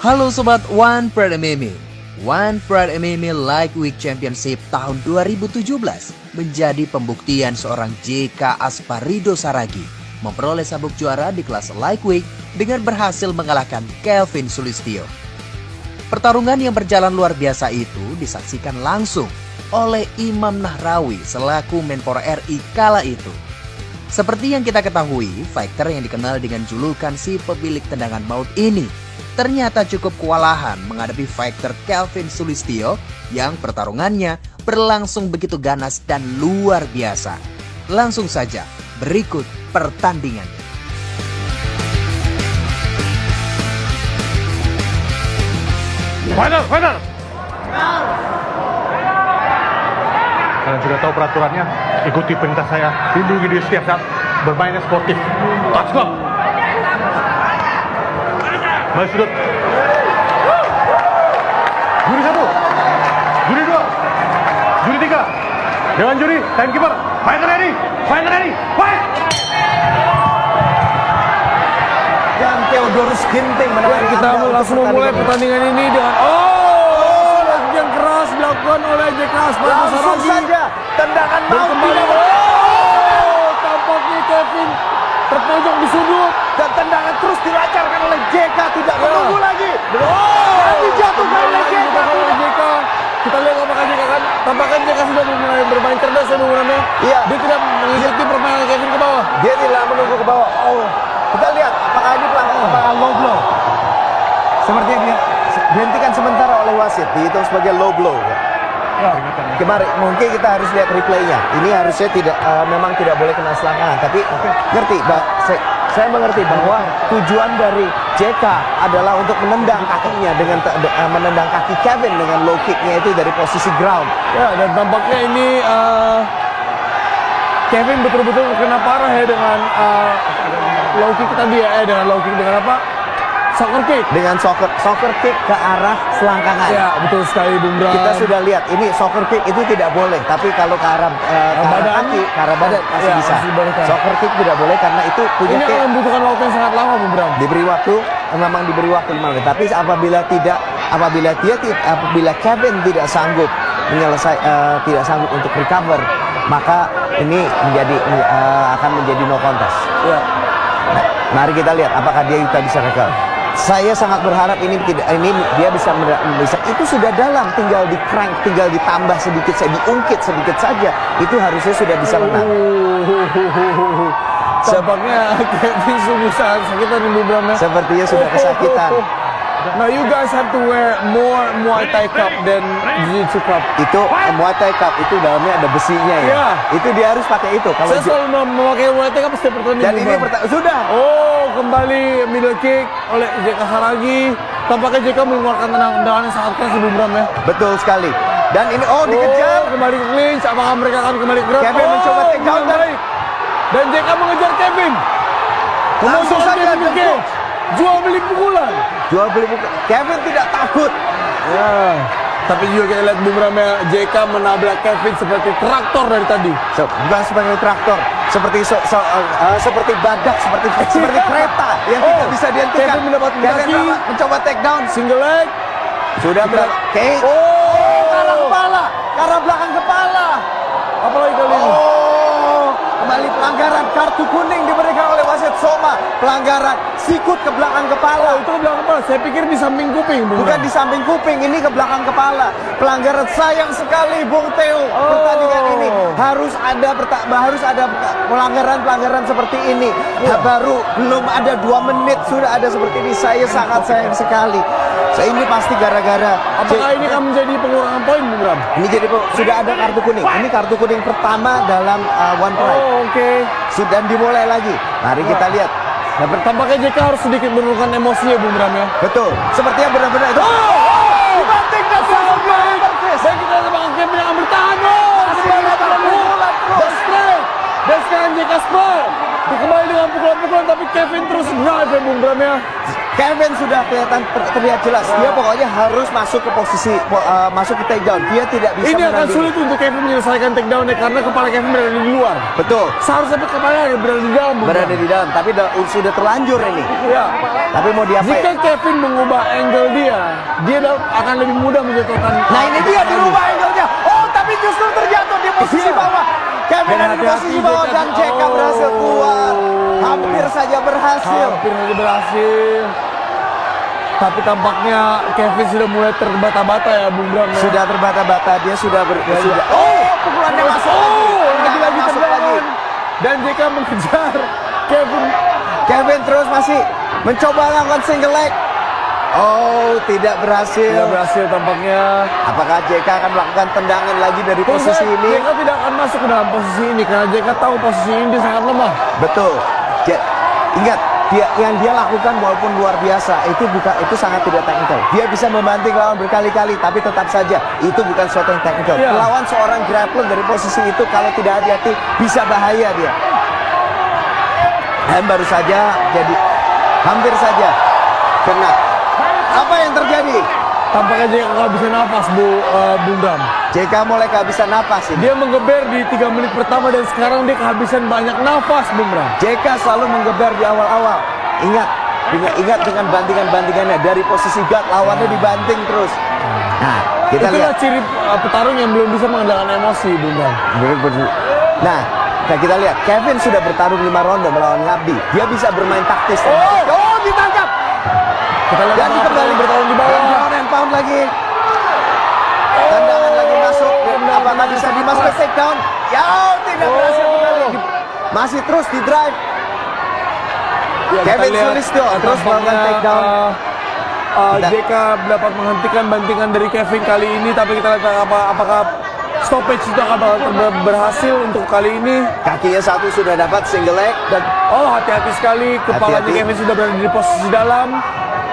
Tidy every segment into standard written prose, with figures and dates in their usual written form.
Halo Sobat One Pride MMA. One Pride MMA Lightweight Championship tahun 2017 menjadi pembuktian seorang JK Asparido Saragi memperoleh sabuk juara di kelas Lightweight dengan berhasil mengalahkan Kelvin Sulistyo. Pertarungan yang berjalan luar biasa itu disaksikan langsung oleh Imam Nahrawi selaku Menpora RI kala itu. Seperti yang kita ketahui, fighter yang dikenal dengan julukan si pemilik tendangan maut ini ternyata cukup kewalahan menghadapi fighter Kelvin Sulistyo yang pertarungannya berlangsung begitu ganas dan luar biasa. Langsung saja, berikut pertandingannya. Final! Kalian sudah tahu peraturannya, ikuti perintah saya, lindungi diri setiap saat, bermainnya sportif. Let's go! Maju sudut. Juri 1, juri 2, juri 3, dewan juri, timekeeper, fighter ready, fight! Dan Theodorus Ginting menang. Kita langsung memulai pertandingan ini dengan yang keras dilakukan oleh JK Asparido Saragi. Langsung saja tendangan maut tampaknya Kevin terpojok di sudut dan tendangan terus dilancarkan oleh JK, tidak menunggu lagi. Dan dijatuhkan oleh JK. Kita lihat apakah JK kan, tampaknya JK sudah mulai bermain cerdas ya Bung. Iya. Dia tidak mengikuti permainan Kevin ke bawah. Dia tidak menunggu ke bawah. Kita lihat apakah ini apakah low blow. Sepertinya dia dihentikan sementara oleh wasit, dihitung sebagai low blow. Kemarin mungkin kita harus lihat replaynya. Ini harusnya tidak memang tidak boleh kena selangkangan, tapi ngerti, saya mengerti bahwa tujuan dari JK adalah untuk menendang kakinya dengan menendang kaki Kevin dengan low kicknya itu dari posisi ground. Ya, dan tampaknya ini Kevin betul-betul kena parah ya dengan low kick tadi ya, dengan low kick dengan apa? Soccer kick. Dengan soccer kick ke arah selangkangan. Ya, betul sekali Bung Bram. Kita sudah lihat, ini soccer kick itu tidak boleh, tapi kalau ke arah kaki, ke arah badan masih bisa. Soccer kick tidak boleh karena itu punya ini akan membutuhkan waktu yang sangat lama Bung Bram. Diberi waktu, memang diberi waktu 5 menit. Tapi apabila Kevin tidak sanggup tidak sanggup untuk recover, maka ini akan menjadi no contest. Ya. Nah, mari kita lihat apakah dia bisa recover. Saya sangat berharap ini dia bisa itu sudah dalam, tinggal di crank, tinggal ditambah sedikit saja, diungkit sedikit saja, itu harusnya sudah bisa menang. Tampaknya Kevin sungguh sangat sakitan Bung Bram. Sepertinya sudah kesakitan. Now you guys have to wear more Muay Thai cup than Jiu-Jitsu cup. Itu Muay Thai cup itu dalamnya ada besinya ya. Yeah. Itu dia harus pakai itu. Kalau saya selalu memakai Muay Thai cup setiap pertandingan. Dan ini sudah. Kembali middle kick oleh JK Saragi. Tampaknya JK mengeluarkan tendangan yang sangat keras Bung Bram ya. Betul sekali. Dan ini dikejar. Kembali ke clinch. Apakah mereka akan kembali gerak? Kevin mencoba take down dan JK mengejar Kevin. Langsung saja jual beli pukulan. Kevin tidak takut. Ya. Tapi juga kita lihat Bung Bram ya, JK menabrak Kevin seperti traktor dari tadi. Bukan seperti traktor, seperti badak, seperti kereta yang tidak bisa dihentikan. Kevin mendapat kaki, mencoba take down, single leg. Sudah ke arah belakang kepala. Apalagi kali ini? Kembali pelanggaran, kartu kuning diberikan oleh wasit Soma. Pelanggaran sikut ke belakang kepala. Itu ke belakang kepala. Saya pikir di samping kuping, Bung. Bukan di samping kuping, ini ke belakang kepala. Pelanggaran, sayang sekali Bung Theo. Pertandingan ini harus ada pelanggaran seperti ini. Baru belum ada 2 menit sudah ada seperti ini. Saya sangat sayang sekali. Ini pasti gara-gara. Apakah ini akan menjadi pengurangan poin, Bung Bram? Ini sudah ada kartu kuning. Ini kartu kuning pertama dalam One Pride. Oke. Sudah dimulai lagi. Mari kita lihat. Nah, tampaknya JK harus sedikit menurunkan emosinya, Bung Bram ya. Betul. Sepertinya benar-benar itu. Dibanting dan saya kita teman Kevin yang bertahan. Dan sekarang JK Spur kembali dengan pukulan coba pukulan tapi Kevin terus drive ya Bung Bram ya. Kevin sudah kelihatan terlihat jelas. Dia pokoknya harus masuk ke posisi masuk ke takedown. Dia tidak bisa Ini akan menandingi. sulit untuk Kevin menyelesaikan takedown-nya karena kepala Kevin berada di luar. Betul. Seharusnya kepala berada di dalam. Bung Berada Bram. di dalam, tapi sudah terlanjur ini. Ya. Tapi mau diapain? Jika Kevin mengubah angle dia akan lebih mudah menjatuhkan. Nah ini dia dirubah angle-nya. Oh tapi justru terjatuh di posisi Iya. bawah. Kevin Dan ada di hati-hati posisi bawah JK. dan JK berhasil keluar. Hampir saja berhasil. Hampir saja berhasil. Tapi tampaknya Kevin sudah mulai terbata-bata ya Bung Bram. Ya. Sudah terbata-bata, dia sudah sudah. Oh, Oh, pukulannya masuk lagi. lagi Masuk tendangan. lagi. Dan JK mengejar Kevin. Kevin terus masih mencoba melakukan single leg. Oh, tidak berhasil. Tidak berhasil tampaknya. Apakah JK akan melakukan tendangan lagi dari posisi ini? JK tidak akan masuk ke dalam posisi ini karena JK tahu posisi ini dia sangat lemah. Betul. Ingat, yang dia lakukan walaupun luar biasa itu sangat tidak teknikal. Dia bisa membanting lawan berkali-kali, tapi tetap saja itu bukan sesuatu yang teknikal. Iya. Melawan seorang grappler dari posisi itu kalau tidak hati-hati bisa bahaya dia. Dan baru saja jadi hampir saja kena. Apa yang terjadi? Tampaknya JK kehabisan nafas Bung Bram. JK mulai kehabisan napas ini. Dia menggeber di 3 menit pertama dan sekarang dia kehabisan banyak nafas Bung Bram. JK selalu menggeber di awal-awal. Ingat dengan bantingan-bantingannya dari posisi guard lawannya dibanting terus. Nah, kita Itulah lihat. ciri petarung yang belum bisa mengendalikan emosi Bung Bram. Nah, kita lihat Kevin sudah bertarung 5 ronde melawan Ngabdi. Dia bisa bermain taktis. Oh, ditangkap. Kita lihat Dan kembali bertarung di bawah. Ground and pound lagi. Tendangan lagi masuk. Apakah bisa dimasukkan takedown? Ya, tidak berhasil kembali. Masih terus di drive. Ya, Kevin kita lihat, Sulistyo terus melakukan tampaknya, takedown. JK dapat menghentikan bantingan dari Kevin kali ini, tapi kita lihat apakah stoppage itu akan berhasil untuk kali ini. Kakinya satu sudah dapat single leg. Dan hati-hati sekali, kepalanya Hati-hati. Kevin sudah berada di posisi dalam.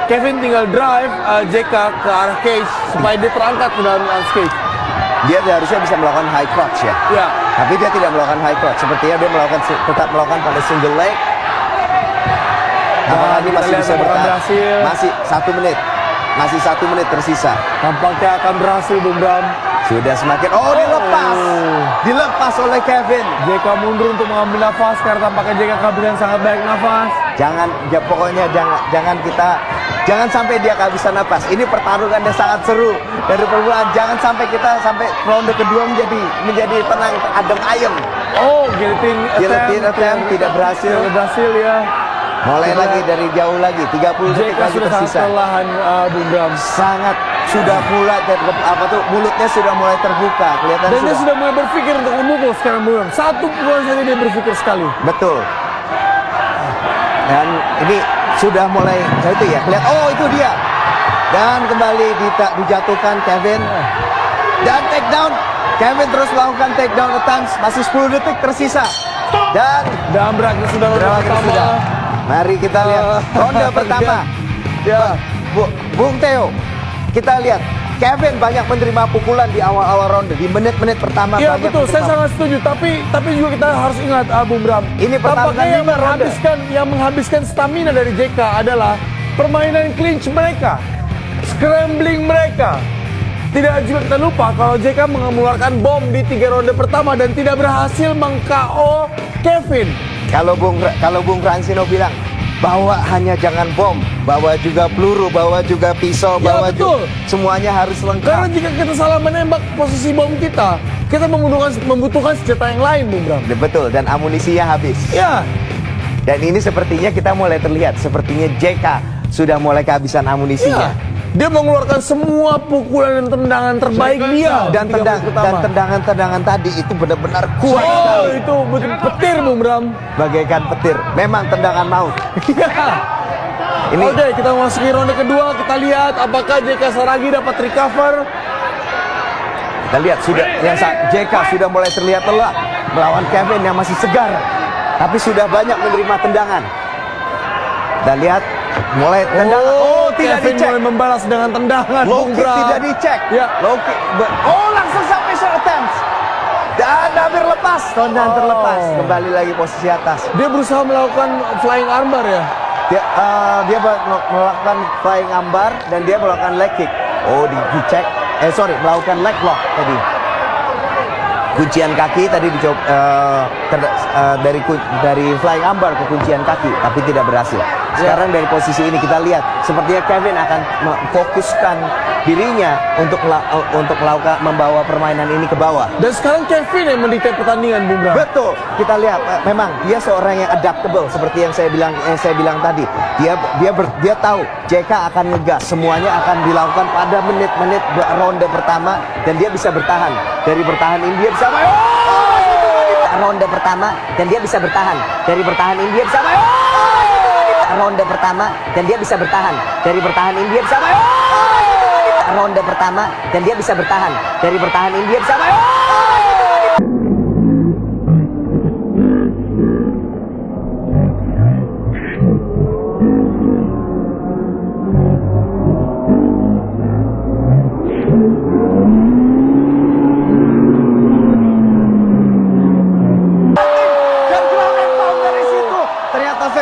Kevin tinggal drive JK ke arah cage supaya dia terangkat ke dalam cage. Dia harusnya bisa melakukan high crotch ya. Ya. Tapi dia tidak melakukan high crotch. Sepertinya dia tetap melakukan pada single leg. Apakah ini kita masih lihat bisa apakah bertahan? berhasil. Masih 1 menit. Masih 1 menit tersisa. Tampaknya akan berhasil Bung Bram. Sudah semakin. Oh, dilepas. Dilepas oleh Kevin. JK mundur untuk mengambil nafas karena tampaknya JK kehabisan sangat banyak nafas. Pokoknya jangan sampai dia kehabisan napas. Ini pertarungannya sangat seru dari permulaan. Jangan sampai kita sampai ronde kedua menjadi tenang adem ayem. Oh, guillotine attempt tidak berhasil. Tidak berhasil ya. Mulai lagi dari jauh lagi. 30 detik JK lagi sudah sangat tersisa. kelelahan Bung Bram. Sangat sudah mulai mulutnya sudah mulai terbuka. Kelihatan Dan dia sudah mulai berpikir untuk memukul sekarang Bung Bram. Satu pukulan saja dia berpikir sekali. Betul. Dan ini sudah mulai itu ya. Kelihatan. Oh, itu dia. Dan kembali dijatuhkan Kevin. Dan takedown. Kevin terus melakukan takedown attempts. Masih 10 detik tersisa. Dan berakhir sudah ronde berakhir pertama. sudah. Mari kita lihat ronde pertama. Ya. Bung Theo, kita lihat Kevin banyak menerima pukulan di awal-awal ronde, di menit-menit pertama. Iya banyak betul, saya menerima. sangat setuju. Tapi juga kita harus ingat, Bung Bram. Ini pertarungan tampaknya lima yang menghabiskan stamina dari JK adalah permainan clinch mereka, scrambling mereka. Tidak juga kita lupa kalau JK mengeluarkan bom di 3 ronde pertama dan tidak berhasil meng-KO Kevin. Kalau Bung Fransino bilang bawa hanya jangan bom, bawa juga peluru, bawa juga pisau, Ya, bawa betul. juga semuanya harus Karena lengkap. jika kita salah menembak posisi bom kita membutuhkan senjata yang lain, Bung Bram. Betul, dan amunisinya habis. Ya, Dan ini sepertinya kita mulai terlihat, sepertinya JK sudah mulai kehabisan amunisinya. ya. Dia mengeluarkan semua pukulan dan tendangan terbaik dia. Dan tendangan-tendangan tadi itu benar-benar kuat Oh, sekali. itu betul petir, Bung Bram. Bagaikan petir. Memang tendangan maut. Ya. Ini Oke, kita masuki ronde kedua. Kita lihat apakah JK Saragi dapat recover. kita lihat JK sudah mulai terlihat lelah melawan Kevin yang masih segar. Tapi sudah banyak menerima tendangan. Kita lihat mulai tendangan. Oh, tidak Kevin dicek. mulai membalas dengan tendangan, Low Bung kick Bram. tidak dicek. Ya. Low kick. Oh, langsung submission attempts. Dan habis hampir lepas. Tendangan terlepas. Kembali lagi posisi atas. Dia berusaha melakukan flying armbar ya. Dia melakukan flying armbar dan dia melakukan leg kick. Oh, dicek. Melakukan leg lock tadi. Kuncian kaki tadi dicoba dari flying armbar ke kuncian kaki, tapi tidak berhasil. Sekarang dari posisi ini kita lihat sepertinya Kevin akan memfokuskan dirinya untuk melakukan membawa permainan ini ke bawah. Dan sekarang Kevin yang mendikte pertandingan, Bung Bram. Betul, kita lihat memang dia seorang yang adaptable seperti yang saya bilang tadi. Dia tahu JK akan ngegas, semuanya akan dilakukan pada menit-menit ronde pertama dan dia bisa bertahan. Dari bertahan ini dia bisa ronde pertama dan dia bisa bertahan. Dari bertahan ini dia bisa ronde pertama dan dia bisa bertahan. Dari bertahan ini dia bisa ronde pertama dan dia bisa bertahan. Dari bertahan ini dia bisa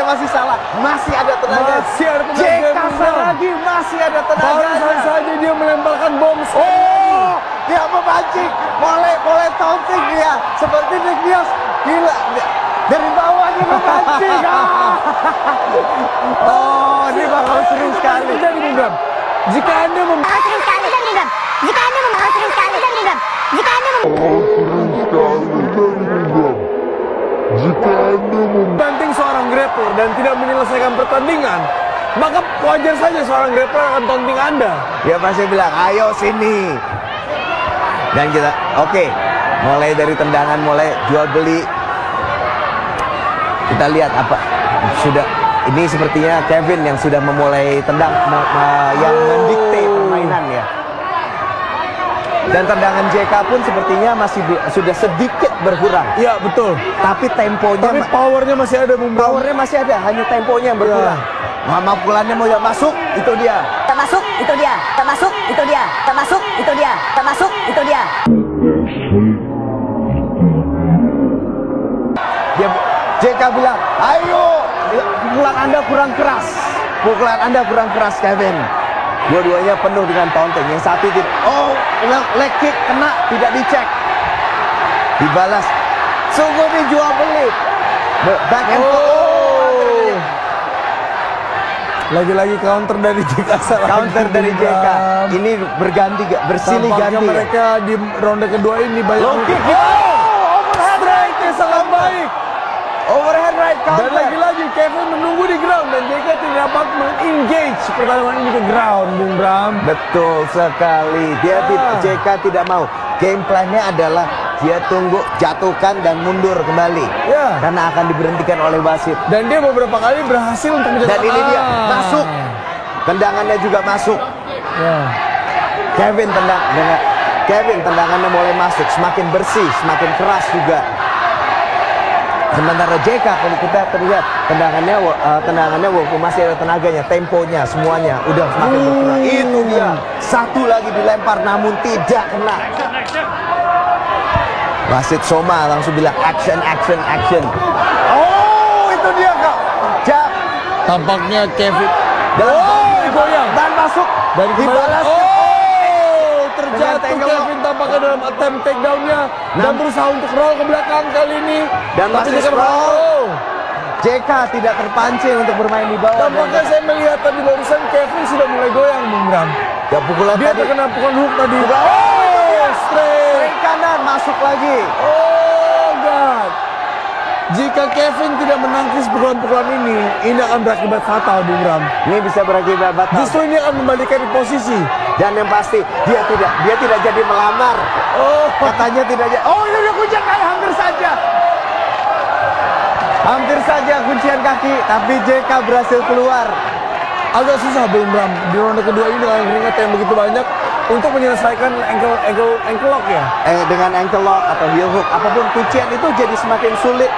masih salah, masih ada tenaga. JK Saragi masih ada tenaga. Barusan saja dia melemparkan bom. Oh, dia memancing, boleh taunting dia, seperti Nick Diaz. Gila, dari bawah dia memancing. Oh, ini bakal seru sekali. Jadi Bung Bram, jika Anda membanting seorang grappler dan tidak menyelesaikan pertandingan, maka wajar saja seorang grappler akan taunting Anda. Dia pasti bilang, ayo sini. Dan kita, oke, mulai dari tendangan, mulai jual beli. Kita lihat apa sudah. Ini sepertinya Kevin yang sudah memulai tendang, yang mendikte permainan ya. Dan tendangan JK pun sepertinya sudah sedikit berkurang. Iya, betul. Tapi temponya, tapi powernya masih ada, Bung Bram. Powernya masih ada, hanya temponya yang berkurang. Mama pukulannya mau masuk, itu dia. Termasuk, itu dia. Termasuk, itu dia. Termasuk, itu dia. Termasuk, itu dia. JK bilang, ayo, pukulan Anda kurang keras. Pukulan Anda kurang keras, Kevin. Dua-duanya penuh dengan taunting. Yang satu tidak. Oh, leg kick kena, tidak dicek. Dibalas. Sungguh dijual beli. Back and forth. Lagi-lagi counter dari JK. Counter dari JK. Ini berganti, bersilih ganti. Mereka di ronde kedua ini banyak. Low kick. Overhead right-nya sangat baik. Overhead right counter. Dan lagi-lagi Kevin menunggu di ground dan JK tidak dapat meng-engage pertarungan ini ke ground, Bung Bram. Betul sekali. JK tidak mau. Game plan-nya adalah dia tunggu, jatuhkan dan mundur kembali. Ya. Karena akan diberhentikan oleh wasit. Dan dia beberapa kali berhasil untuk mencetak. Dan ini dia masuk. Tendangannya juga masuk. Ya. Kevin tendangannya mulai masuk, semakin bersih, semakin keras juga. Sementara JK kalau kita terlihat tendangannya walaupun masih ada tenaganya, temponya semuanya udah semakin berkurang. Itu dia. Satu lagi dilempar namun tidak kena. Wasit Soma langsung bilang action. Oh, itu dia Kak. Tampaknya Kevin goyang dan masuk dari dibalas. Terjatuh Kevin tampaknya dalam attempt takedown-nya dan berusaha untuk roll ke belakang kali ini. Dan masih roll. JK tidak terpancing untuk bermain di bawah. Tampaknya saya melihat tadi barusan Kevin sudah mulai goyang, Bung Bram. Ya, pukulan dia tadi. terkena pukulan hook tadi. Straight kanan masuk lagi. Oh God. Jika Kevin tidak menangkis pukulan-pukulan ini akan berakibat fatal, Bung Bram. Ini bisa berakibat fatal. Justru ini akan membalikan di posisi. Dan yang pasti dia tidak jadi melamar. Oh, katanya tidak jadi. Oh, ini udah kuncian kaki, hampir saja kuncian kaki, tapi JK berhasil keluar. Agak susah, Bung Bram, di ronde kedua ini dengan keringat yang begitu banyak untuk menyelesaikan ankle lock ya. Dengan ankle lock atau heel hook, apapun kuncian itu jadi semakin sulit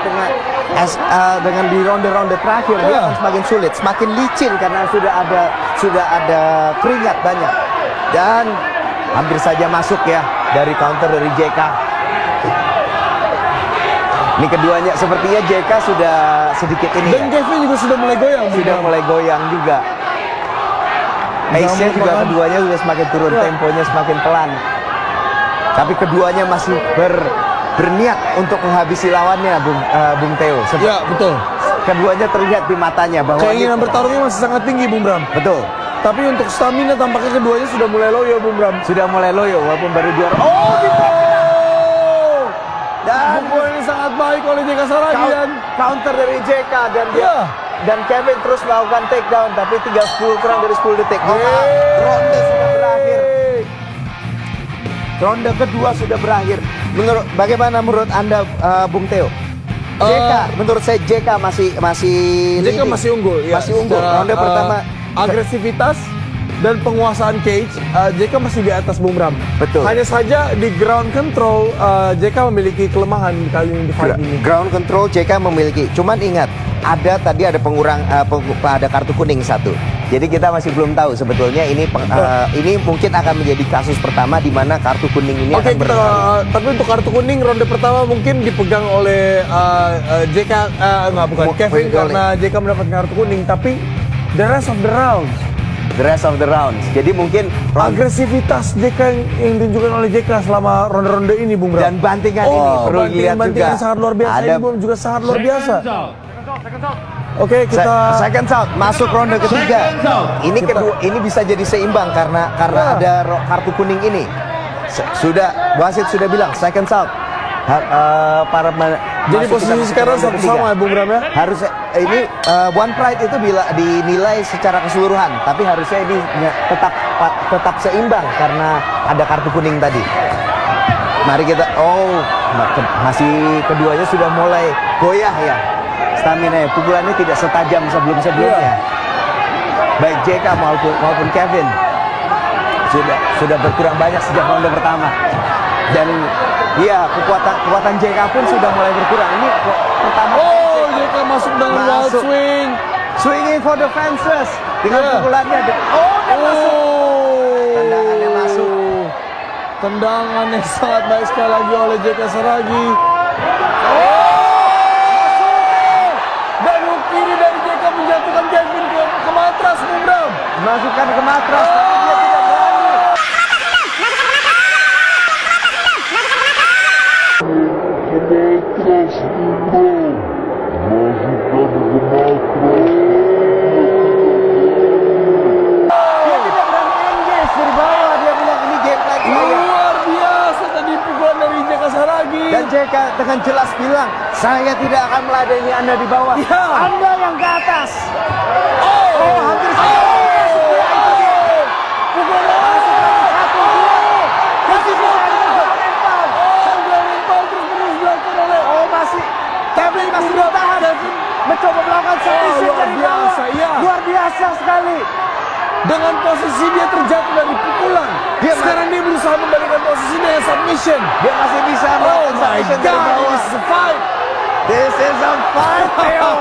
dengan di ronde-ronde terakhir dia akan semakin sulit, semakin licin karena sudah ada keringat banyak. Dan hampir saja masuk ya dari counter dari JK. Ini keduanya sepertinya JK sudah sedikit ini Dan ya. Kevin juga sudah mulai goyang. Sudah mulai goyang juga. Pace-nya juga keduanya sudah semakin turun, temponya semakin pelan. Tapi keduanya masih berniat untuk menghabisi lawannya, Bung Theo. Ya, betul. Keduanya terlihat di matanya bahwa Keinginan bertarungnya masih sangat tinggi, Bung Bram. betul. Tapi untuk stamina tampaknya keduanya sudah mulai loyo, Bung Bram. Sudah mulai loyo walaupun baru juara. Oh, gitu. Dan Pukul ini sangat baik oleh JK Saragi dan counter dari JK dan dia Ya. dan Kevin terus melakukan takedown tapi tinggal 10 kurang dari 10 detik. Ronde sudah berakhir. Ronde kedua sudah berakhir. Bagaimana menurut Anda, Bung Theo? JK, menurut saya JK masih JK leading. masih unggul. Ya, Masih unggul. secara, Ronde pertama agresivitas dan penguasaan cage, JK masih di atas Bung Bram. Betul. Hanya saja di ground control, JK memiliki kelemahan kali ini di fight ini. ground control JK memiliki. Cuman ingat, tadi ada pengurang ada kartu kuning 1. Jadi kita masih belum tahu sebetulnya ini ini mungkin akan menjadi kasus pertama di mana kartu kuning ini Oke, akan berpengaruh. tapi untuk kartu kuning ronde pertama mungkin dipegang oleh JK, Kevin karena JK mendapatkan kartu kuning. Tapi the rest of the rounds, The rest of the rounds. Jadi mungkin agresivitas JK yang ditunjukkan oleh JK selama ronde-ronde ini, Bung Bram. dan bantingan ini perlu dilihat juga. Bantingan sangat luar biasa. Ada Ini Bung, juga sangat luar biasa. Oke, kita second out masuk ronde ketiga. Ini kedua, ini bisa jadi seimbang karena ada kartu kuning ini. Wasit sudah bilang second out. jadi posisi sekarang satu sama ya, Bung Bram ya. Harus ini One Pride itu bila dinilai secara keseluruhan, tapi harusnya ini tetap seimbang karena ada kartu kuning tadi. Mari kita masih keduanya sudah mulai goyah ya. Stamina pukulannya tidak setajam sebelumnya. Baik JK maupun Kevin sudah berkurang banyak sejak ronde pertama. Dan ya kekuatan JK pun sudah mulai berkurang. Ini pertama JK masuk dengan wild swing, swinging for the fences dengan pukulannya. Dan masuk. Tendangannya masuk. Tendangan yang sangat baik sekali lagi oleh JK Saragi. Dan hook kiri dari JK menjatuhkan Kevin ke matras, Bung Bram. Masukkan ke matras, tapi dia tidak berani. Dia tidak berani engage dari bawah. Dia bilang ini game plan saya. Luar biasa tadi pukulan dari JK Saragi. Dan JK dengan jelas bilang, saya tidak akan meladeni Anda di bawah. Ya. Anda yang ke atas. Hampir Kevin masih bertahan. Mencoba melakukan submission dari bawah. Luar biasa sekali. Dengan posisi dia terjatuh dari pukulan, sekarang dia berusaha membalikan posisi dengan submission. Dia masih bisa melakukan submission dari bawah. This is a fight. This is a fight, Theo.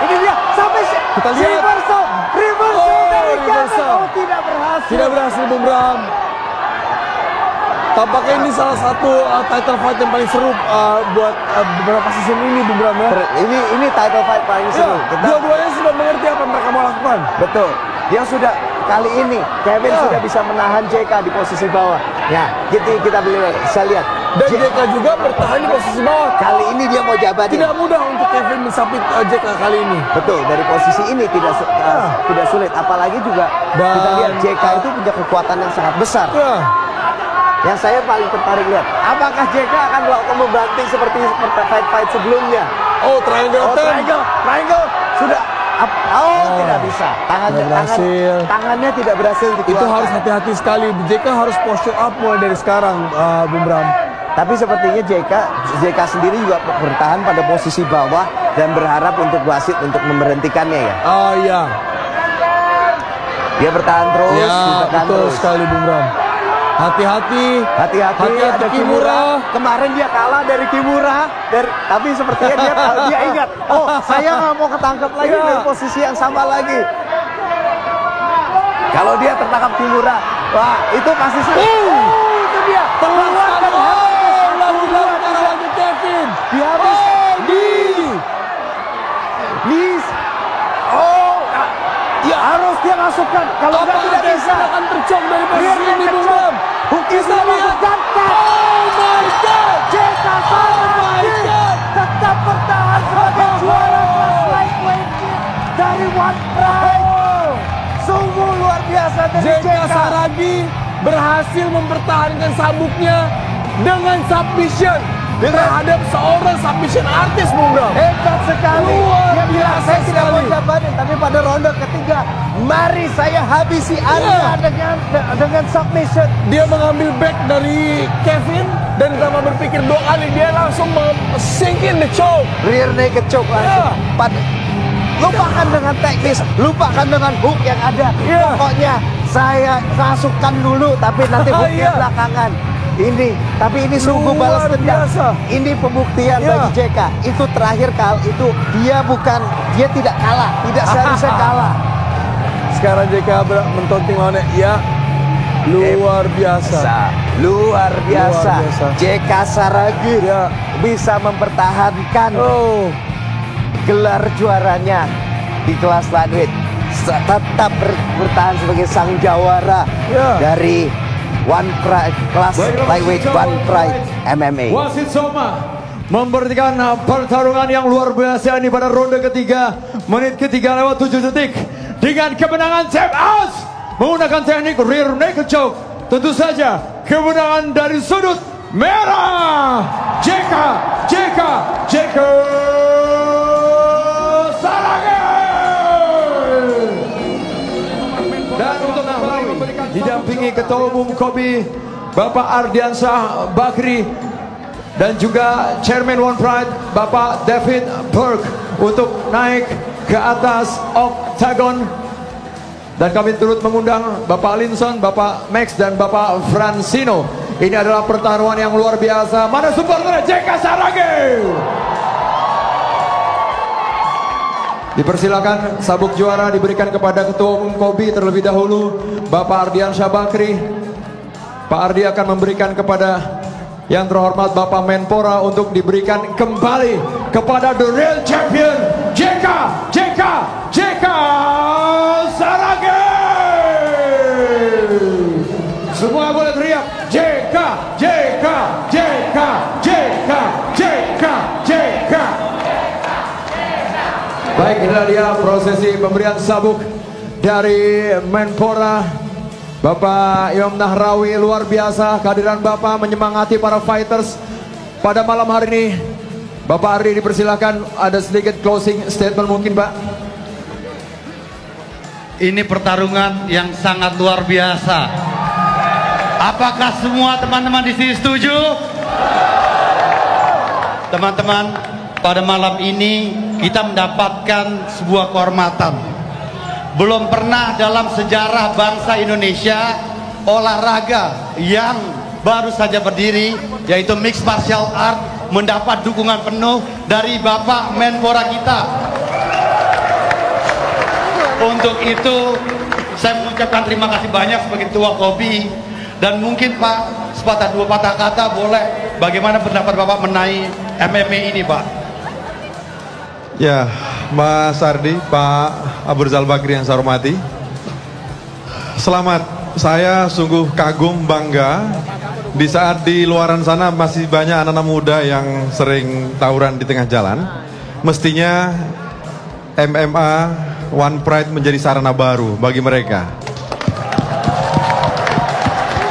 Ini dia submission. Kita lihat. Reversal dari Kevin. Reversal. Tidak berhasil. Tidak berhasil, Bung Bram. Tampaknya ini salah satu title fight yang paling seru buat beberapa season ini, Bung Bram ya. Ini title fight paling seru. Dua-duanya sudah mengerti apa yang mereka mau lakukan. Betul. Dia sudah kali ini Kevin sudah bisa menahan JK di posisi bawah. Ya, kita bisa lihat. Dan JK juga bertahan di posisi bawah. Kali ini dia mau jabatin. Tidak mudah untuk Kevin mensapit JK kali ini. Betul, dari posisi ini tidak sulit. Apalagi juga kita lihat JK itu punya kekuatan yang sangat besar. Yang saya paling tertarik lihat, apakah JK akan melakukan membanting seperti fight sebelumnya? Triangle sudah. Tidak bisa. Tangannya tidak berhasil dikeluarkan. Itu harus hati-hati sekali. JK harus posture up mulai dari sekarang, Bung Bram. Tapi sepertinya JK sendiri juga bertahan pada posisi bawah dan berharap untuk wasit untuk memberhentikannya ya. Iya. Dia bertahan terus. Ya, betul sekali, Bung Bram. Hati-hati ada Kimura. Kemarin dia kalah dari Kimura, tapi sepertinya dia ingat, saya nggak mau ketangkap lagi dari posisi yang sama lagi. Kalau dia tertangkap Kimura, wah itu pasti itu dia. Lagi Kevin. Dihabis Please. Oh, ya harus dia masukkan. Kalau nggak tidak bisa. Akan tercok dari posisi ini, Bung Bram. Bisa masukkan. Oh my God. JK Saragi tetap bertahan sebagai juara kelas lightweight dari One Pride. Sungguh luar biasa dari JK JK. Saragi berhasil mempertahankan sabuknya dengan submission terhadap seorang submission artis, Bung Bram. Hebat sekali. Luar Dia bilang, biasa saya tidak mau sekali. jabanin, tapi pada ronde ketiga, mari saya habisi Anda dengan submission. Dia mengambil back dari Kevin dan tanpa berpikir 2 kali dia langsung sink in the choke. Rear naked choke langsung. Lupakan dengan teknis, lupakan dengan hook yang ada. Pokoknya saya masukkan dulu, tapi nanti hooknya belakangan. Tapi ini sungguh balas dendam. Ini pembuktian bagi JK. Itu terakhir itu dia tidak kalah, tidak seharusnya kalah. Sekarang JK mentonting lawannya, ya luar biasa. Luar biasa. JK Saragi bisa mempertahankan gelar juaranya di kelas lightweight. Tetap bertahan sebagai sang jawara dari One Pride kelas lightweight One Pride MMA. Wasit Soma memberhentikan pertarungan yang luar biasa ini pada ronde ketiga, menit ketiga lewat 7 detik dengan kemenangan tap out menggunakan teknik rear naked choke. Tentu saja kemenangan dari sudut merah JK Saragi. Dan untuk didampingi Ketua Umum Kobi Bapak Ardiansyah Bakri dan juga Chairman One Pride Bapak David Burke untuk naik ke atas oktagon. Dan kami turut mengundang Bapak Linson, Bapak Max dan Bapak Francino. Ini adalah pertarungan yang luar biasa. Mana supporter JK Saragi? Dipersilakan sabuk juara diberikan kepada Ketua Umum Kobi terlebih dahulu, Bapak Ardiansyah Bakri. Pak Ardi akan memberikan kepada yang terhormat Bapak Menpora untuk diberikan kembali kepada The Real Champion JK Saragi. Semua boleh teriak JK. Baik, inilah dia prosesi pemberian sabuk dari Menpora Bapak Imam Nahrawi. Luar biasa kehadiran Bapak menyemangati para fighters pada malam hari ini. Bapak Ardi dipersilakan ada sedikit closing statement mungkin, Pak. Ini pertarungan yang sangat luar biasa. Apakah semua teman-teman di sini setuju? Teman-teman, pada malam ini kita mendapatkan sebuah kehormatan. Belum pernah dalam sejarah bangsa Indonesia olahraga yang baru saja berdiri, yaitu mixed martial art, mendapat dukungan penuh dari Bapak Menpora kita. Untuk itu saya mengucapkan terima kasih banyak sebagai Ketua Kobi. Dan mungkin Pak, sepatah dua patah kata boleh, bagaimana pendapat Bapak mengenai MMA ini, Pak? Ya, Mas Ardi, Pak Aburzal Bakri yang saya hormati. Selamat, saya sungguh kagum, bangga di saat di luaran sana masih banyak anak-anak muda yang sering tawuran di tengah jalan. Mestinya MMA One Pride menjadi sarana baru bagi mereka.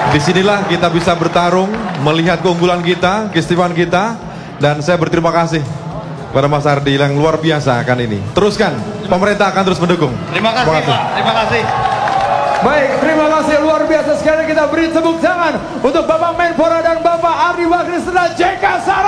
Disinilah kita bisa bertarung, melihat keunggulan kita, keistimewaan kita, dan saya berterima kasih pada Mas Ardi yang luar biasa kan ini. Teruskan, pemerintah akan terus mendukung. Terima kasih, Pak. Terima kasih. Baik, terima kasih luar biasa sekali. Kita beri tepuk tangan untuk Bapak Menpora dan Bapak Ardi Bakri serta JK Saragi.